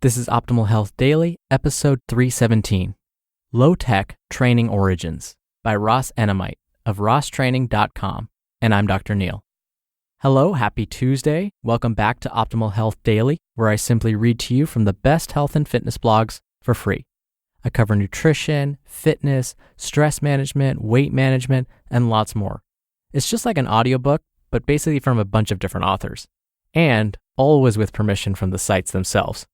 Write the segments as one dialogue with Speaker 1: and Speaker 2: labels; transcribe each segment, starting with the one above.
Speaker 1: This is Optimal Health Daily, episode 317, Low-Tech Training Origins by Ross Enamait of RossTraining.com, and I'm Dr. Neil. Hello, happy Tuesday. Welcome back to Optimal Health Daily, where I simply read to you from the best health and fitness blogs for free. I cover nutrition, fitness, stress management, weight management, and lots more. It's just like an audiobook, but basically from a bunch of different authors, and always with permission from the sites themselves.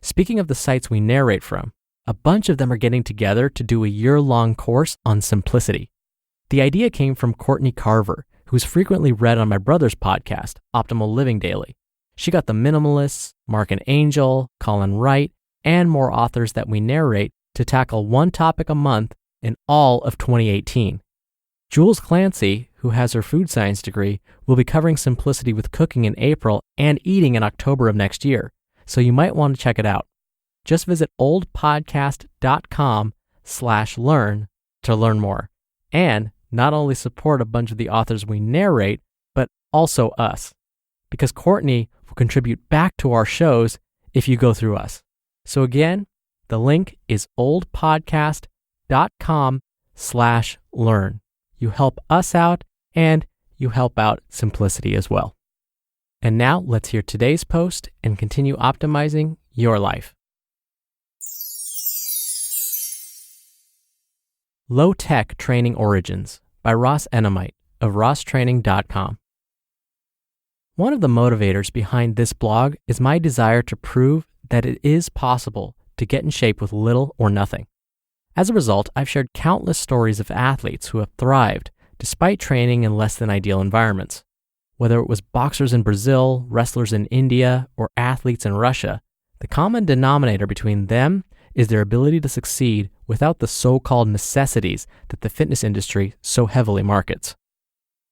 Speaker 1: Speaking of the sites we narrate from, a bunch of them are getting together to do a year-long course on simplicity. The idea came from Courtney Carver, who's frequently read on my brother's podcast, Optimal Living Daily. She got the minimalists, Mark and Angel, Colin Wright, and more authors that we narrate to tackle one topic a month in all of 2018. Jules Clancy, who has her food science degree, will be covering simplicity with cooking in April and eating in October of next year, so you might want to check it out. Just visit oldpodcast.com/learn to learn more, and not only support a bunch of the authors we narrate, but also us, because Courtney will contribute back to our shows if you go through us. So again, the link is oldpodcast.com/learn. You help us out, and you help out simplicity as well. And now let's hear today's post and continue optimizing your life. Low-Tech Training Origins by Ross Enamait of RossTraining.com. One of the motivators behind this blog is my desire to prove that it is possible to get in shape with little or nothing. As a result, I've shared countless stories of athletes who have thrived despite training in less than ideal environments. Whether it was boxers in Brazil, wrestlers in India, or athletes in Russia, the common denominator between them is their ability to succeed without the so-called necessities that the fitness industry so heavily markets.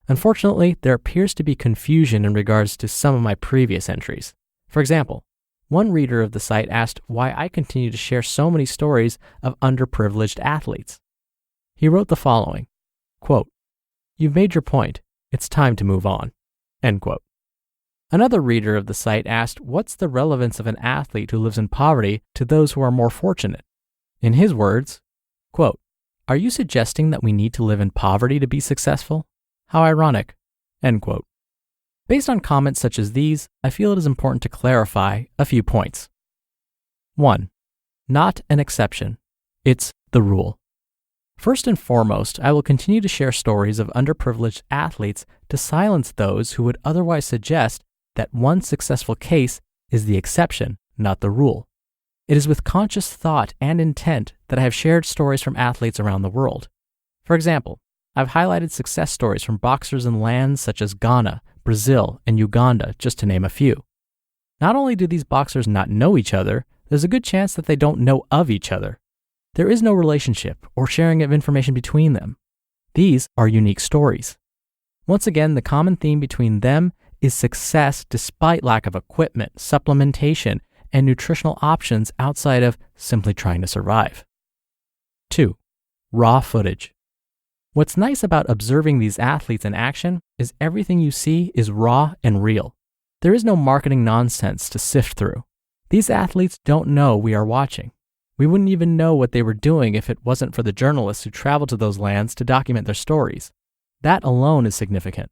Speaker 1: Unfortunately, there appears to be confusion in regards to some of my previous entries. For example, one reader of the site asked why I continue to share so many stories of underprivileged athletes. He wrote the following, quote, "You've made your point. It's time to move on." End quote. Another reader of the site asked what's the relevance of an athlete who lives in poverty to those who are more fortunate. In his words, quote, "Are you suggesting that we need to live in poverty to be successful? How ironic." End quote. Based on comments such as these, I feel it is important to clarify a few points. 1. Not an exception. It's the rule. First and foremost, I will continue to share stories of underprivileged athletes to silence those who would otherwise suggest that one successful case is the exception, not the rule. It is with conscious thought and intent that I have shared stories from athletes around the world. For example, I've highlighted success stories from boxers in lands such as Ghana, Brazil, and Uganda, just to name a few. Not only do these boxers not know each other, there's a good chance that they don't know of each other. There is no relationship or sharing of information between them. These are unique stories. Once again, the common theme between them is success despite lack of equipment, supplementation, and nutritional options outside of simply trying to survive. 2. Raw footage. What's nice about observing these athletes in action is everything you see is raw and real. There is no marketing nonsense to sift through. These athletes don't know we are watching. We wouldn't even know what they were doing if it wasn't for the journalists who traveled to those lands to document their stories. That alone is significant.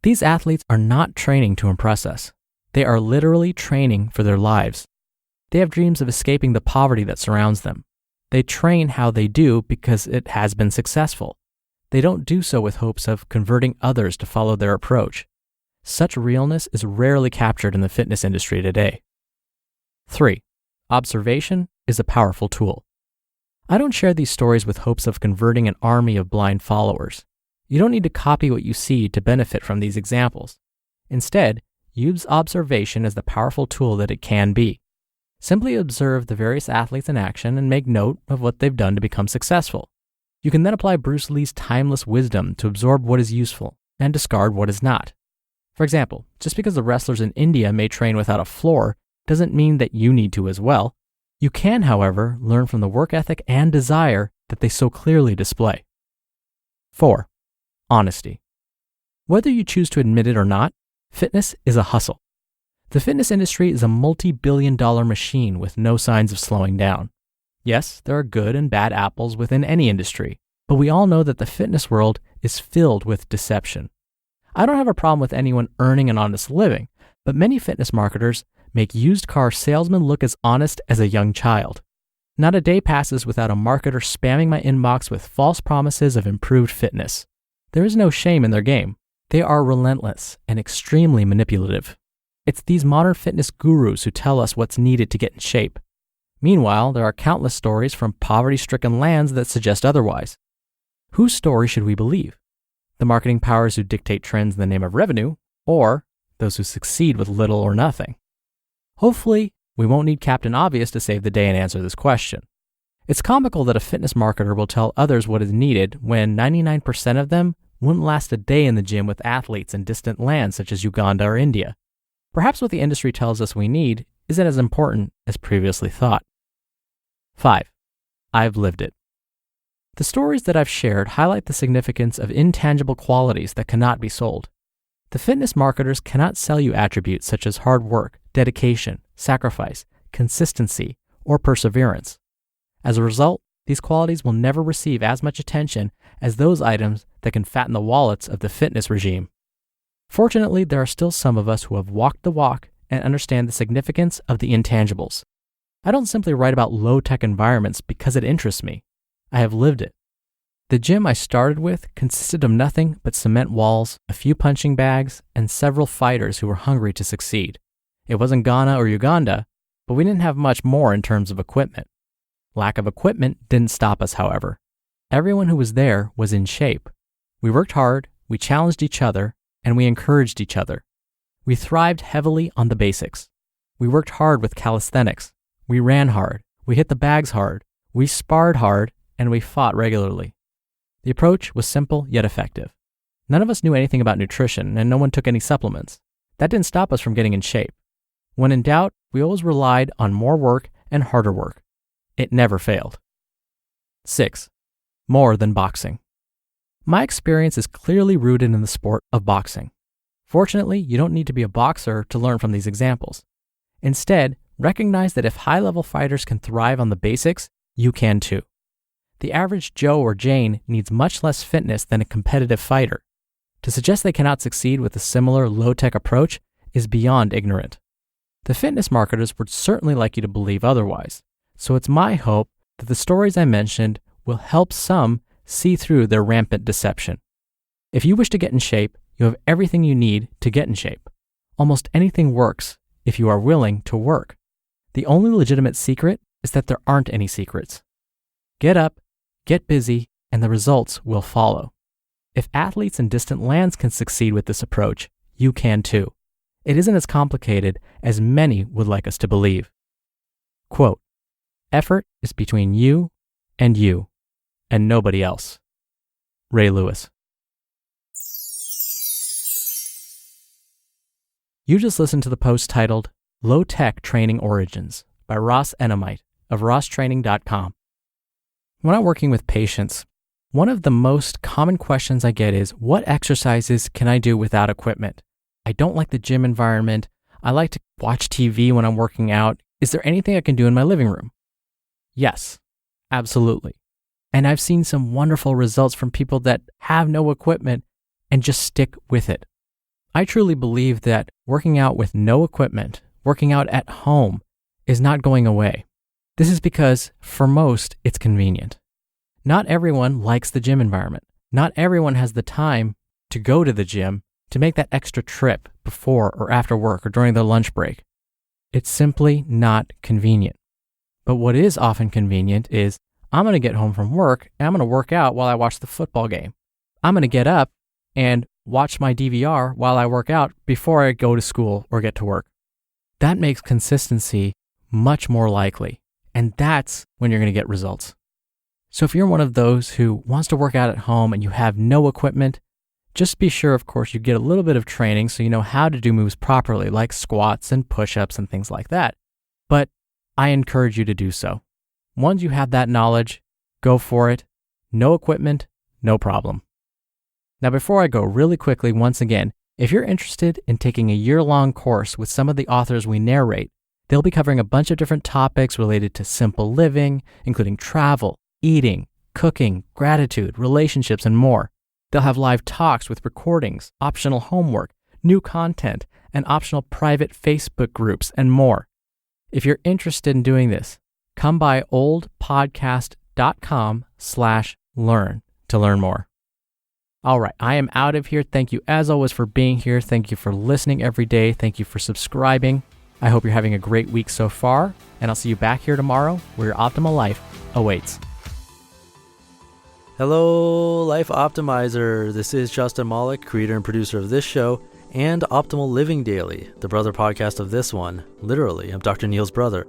Speaker 1: These athletes are not training to impress us. They are literally training for their lives. They have dreams of escaping the poverty that surrounds them. They train how they do because it has been successful. They don't do so with hopes of converting others to follow their approach. Such realness is rarely captured in the fitness industry today. 3. Observation is a powerful tool. I don't share these stories with hopes of converting an army of blind followers. You don't need to copy what you see to benefit from these examples. Instead, use observation as the powerful tool that it can be. Simply observe the various athletes in action and make note of what they've done to become successful. You can then apply Bruce Lee's timeless wisdom to absorb what is useful and discard what is not. For example, just because the wrestlers in India may train without a floor doesn't mean that you need to as well. You can, however, learn from the work ethic and desire that they so clearly display. 4. Honesty. Whether you choose to admit it or not, fitness is a hustle. The fitness industry is a multi-billion-dollar machine with no signs of slowing down. Yes, there are good and bad apples within any industry, but we all know that the fitness world is filled with deception. I don't have a problem with anyone earning an honest living, but many fitness marketers make used car salesmen look as honest as a young child. Not a day passes without a marketer spamming my inbox with false promises of improved fitness. There is no shame in their game. They are relentless and extremely manipulative. It's these modern fitness gurus who tell us what's needed to get in shape. Meanwhile, there are countless stories from poverty-stricken lands that suggest otherwise. Whose story should we believe? The marketing powers who dictate trends in the name of revenue, or those who succeed with little or nothing? Hopefully, we won't need Captain Obvious to save the day and answer this question. It's comical that a fitness marketer will tell others what is needed when 99% of them wouldn't last a day in the gym with athletes in distant lands such as Uganda or India. Perhaps what the industry tells us we need isn't as important as previously thought. 5. I've lived it. The stories that I've shared highlight the significance of intangible qualities that cannot be sold. The fitness marketers cannot sell you attributes such as hard work, dedication, sacrifice, consistency, or perseverance. As a result, these qualities will never receive as much attention as those items that can fatten the wallets of the fitness regime. Fortunately, there are still some of us who have walked the walk and understand the significance of the intangibles. I don't simply write about low-tech environments because it interests me. I have lived it. The gym I started with consisted of nothing but cement walls, a few punching bags, and several fighters who were hungry to succeed. It wasn't Ghana or Uganda, but we didn't have much more in terms of equipment. Lack of equipment didn't stop us, however. Everyone who was there was in shape. We worked hard, we challenged each other, and we encouraged each other. We thrived heavily on the basics. We worked hard with calisthenics. We ran hard. We hit the bags hard. We sparred hard, and we fought regularly. The approach was simple yet effective. None of us knew anything about nutrition, and no one took any supplements. That didn't stop us from getting in shape. When in doubt, we always relied on more work and harder work. It never failed. 6. More than boxing. My experience is clearly rooted in the sport of boxing. Fortunately, you don't need to be a boxer to learn from these examples. Instead, recognize that if high-level fighters can thrive on the basics, you can too. The average Joe or Jane needs much less fitness than a competitive fighter. To suggest they cannot succeed with a similar low-tech approach is beyond ignorant. The fitness marketers would certainly like you to believe otherwise, so it's my hope that the stories I mentioned will help some see through their rampant deception. If you wish to get in shape, you have everything you need to get in shape. Almost anything works if you are willing to work. The only legitimate secret is that there aren't any secrets. Get up, get busy, and the results will follow. If athletes in distant lands can succeed with this approach, you can too. It isn't as complicated as many would like us to believe. Quote, "Effort is between you and nobody else." Ray Lewis. You just listened to the post titled Low Tech Training Origins by Ross Enamait of RossTraining.com. When I'm working with patients, one of the most common questions I get is, what exercises can I do without equipment? I don't like the gym environment. I like to watch TV when I'm working out. Is there anything I can do in my living room? Yes, absolutely. And I've seen some wonderful results from people that have no equipment and just stick with it. I truly believe that working out with no equipment, working out at home, is not going away. This is because, for most, it's convenient. Not everyone likes the gym environment. Not everyone has the time to go to the gym to make that extra trip before or after work or during their lunch break. It's simply not convenient. But what is often convenient is, I'm going to get home from work and I'm going to work out while I watch the football game. I'm going to get up and watch my DVR while I work out before I go to school or get to work. That makes consistency much more likely, and that's when you're going to get results. So if you're one of those who wants to work out at home and you have no equipment, just be sure, of course, you get a little bit of training so you know how to do moves properly, like squats and push-ups and things like that. But I encourage you to do so. Once you have that knowledge, go for it. No equipment, no problem. Now, before I go, really quickly, once again, If you're interested in taking a year-long course with some of the authors we narrate, they'll be covering a bunch of different topics related to simple living, including travel, eating, cooking, gratitude, relationships, and more. They'll have live talks with recordings, optional homework, new content, and optional private Facebook groups, and more. If you're interested in doing this, come by oldpodcast.com/learn to learn more. All right, I am out of here. Thank you as always for being here. Thank you for listening every day. Thank you for subscribing. I hope you're having a great week so far, and I'll see you back here tomorrow where your optimal life awaits.
Speaker 2: Hello, Life Optimizer. This is Justin Malik, creator and producer of this show and Optimal Living Daily, the brother podcast of this one. Literally, I'm Dr. Neil's brother.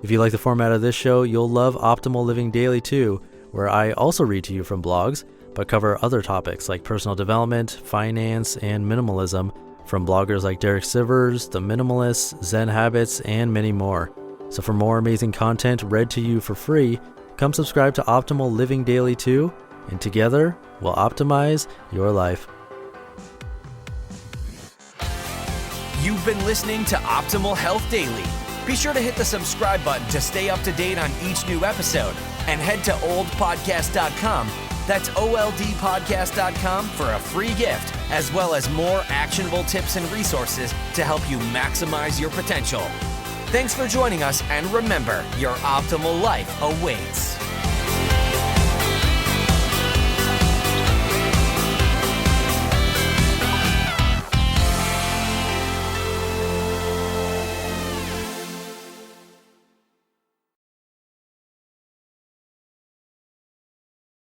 Speaker 2: If you like the format of this show, you'll love Optimal Living Daily too, where I also read to you from blogs, but cover other topics like personal development, finance, and minimalism from bloggers like Derek Sivers, The Minimalists, Zen Habits, and many more. So for more amazing content read to you for free, come subscribe to Optimal Living Daily too, and together we'll optimize your life.
Speaker 3: You've been listening to Optimal Health Daily. Be sure to hit the subscribe button to stay up to date on each new episode, and head to oldpodcast.com. That's oldpodcast.com for a free gift, as well as more actionable tips and resources to help you maximize your potential. Thanks for joining us, and remember, your optimal life awaits.